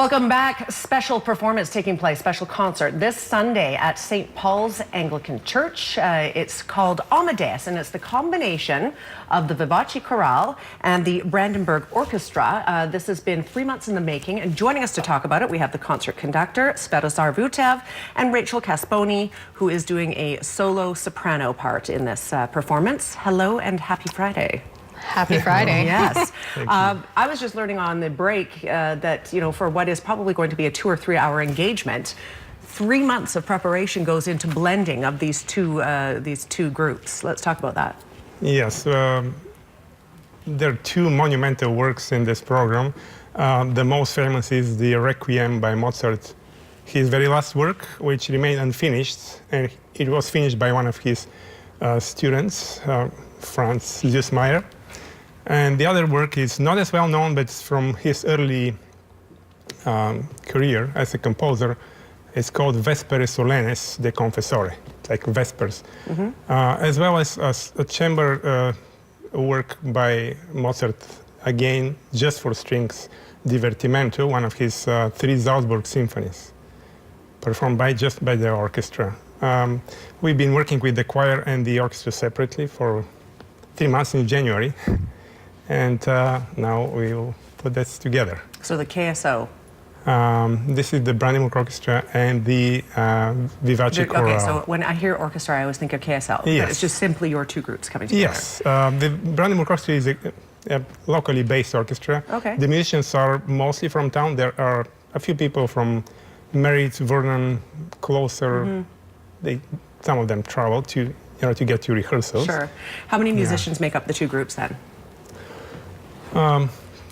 Welcome back. Special performance taking place, special concert this Sunday at St. Paul's Anglican Church. It's called Amadeus, and it's the combination of the Vivace Chorale and the Brandenburg Orchestra. This has been 3 months in the making, and joining us to talk about it, we have the concert conductor, Svetozar Vutev, and Rachel Casponi, who is doing a solo soprano part in this performance. Hello and happy Friday. Happy Friday. Yes. I was just learning on the break that, you know, for what is probably going to be a 2 or 3 hour engagement, 3 months of preparation goes into blending of these two groups. Let's talk about that. Yes. There are two monumental works in this program. The most famous is the Requiem by Mozart, his very last work, which remained unfinished, and it was finished by one of his students, Franz Meyer. And the other work is not as well known, but it's from his early career as a composer. It's called Vespere Solenes de Confessore, like Vespers, as well as a chamber work by Mozart, again, just for strings, Divertimento, one of his 3 Salzburg symphonies, performed just by the orchestra. We've been working with the choir and the orchestra separately for 3 months in January. And now we will put this together. So the KSO. This is the Brandenburg Orchestra and the Vivace Chorale. Okay, so when I hear orchestra, I always think of KSL. Yes. But it's just simply your two groups coming together. Yes. The Brandenburg Orchestra is a locally based orchestra. Okay. The musicians are mostly from town. There are a few people from Merit, Vernon, closer. Some of them travel to get to rehearsals. Sure. How many musicians make up the two groups then?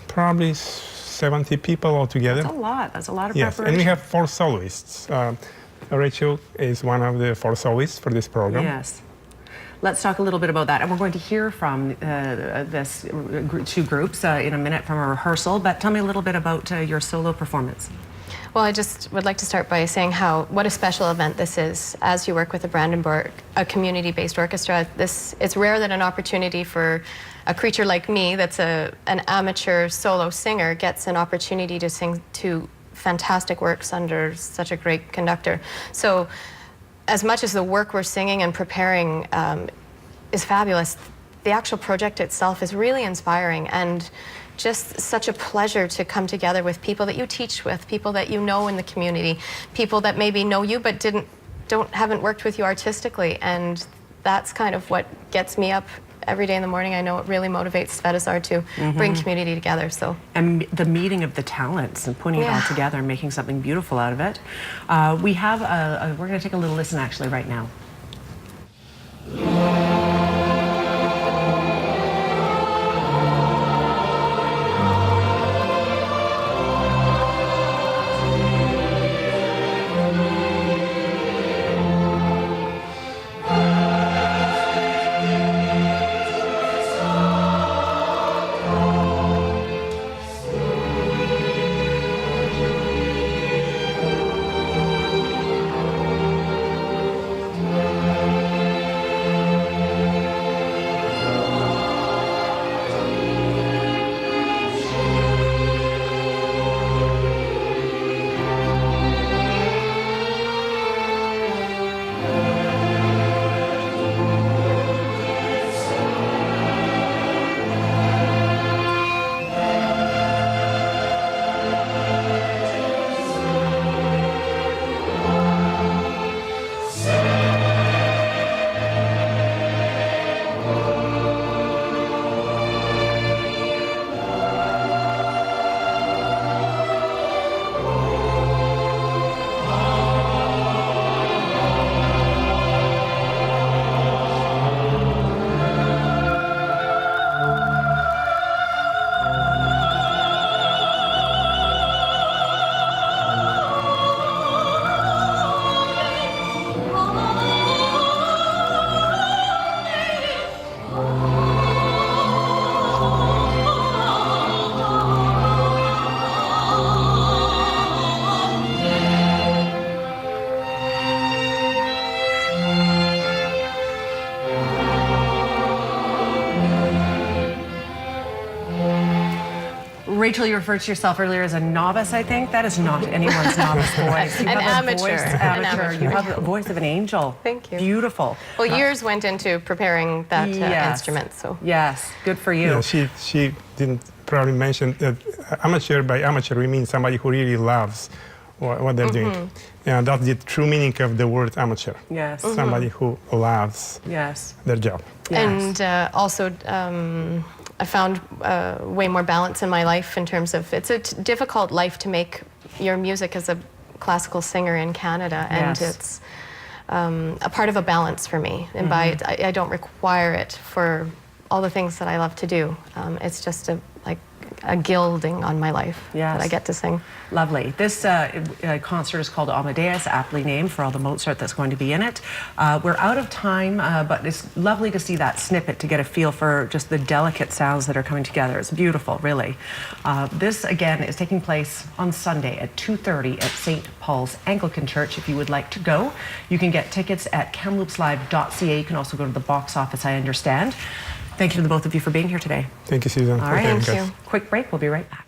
Probably 70 people altogether. That's a lot. That's a lot of Yes, preparation. and we have 4 soloists. Rachel is one of the 4 soloists for this program. Yes. Let's talk a little bit about that. And we're going to hear from this two groups in a minute from a rehearsal. But tell me a little bit about your solo performance. Well, I just would like to start by saying what a special event this is. As you work with the Brandenburg, a community-based orchestra, it's rare that an opportunity for a creature like me, that's an amateur solo singer, gets an opportunity to sing 2 fantastic works under such a great conductor. So as much as the work we're singing and preparing is fabulous, the actual project itself is really inspiring, and just such a pleasure to come together with people that you teach with, people that you know in the community, people that maybe know you but haven't worked with you artistically, and that's kind of what gets me up every day in the morning. I know it really motivates Svetozar to bring community together. So, and the meeting of the talents and putting it all together and making something beautiful out of it. We're going to take a little listen actually right now. Rachel, you referred to yourself earlier as a novice, I think. That is not anyone's novice voice. You An have a amateur. voice, An amateur. You have the voice of an angel. Thank you. Beautiful. Well, years went into preparing that Yes. instrument, so. Yes, good for you. Yeah, she didn't probably mention that amateur, by amateur we mean somebody who really loves what they're doing. And that's the true meaning of the word amateur. Yes. Somebody who loves Yes. their job. Yes. And also, I found way more balance in my life in terms of, it's a difficult life to make your music as a classical singer in Canada, and Yes. it's a part of a balance for me. And by it, I don't require it for all the things that I love to do. It's just a gilding on my life that I get to sing. Lovely. This concert is called Amadeus, aptly named for all the Mozart that's going to be in it. We're out of time, but it's lovely to see that snippet to get a feel for just the delicate sounds that are coming together. It's beautiful, really. This, again, is taking place on Sunday at 2:30 at St. Paul's Anglican Church. If you would like to go, you can get tickets at kamloopslive.ca. You can also go to the box office, I understand. Thank you to the both of you for being here today. Thank you, Susan. All right. Okay, Thank guys. you. Quick break. We'll be right back.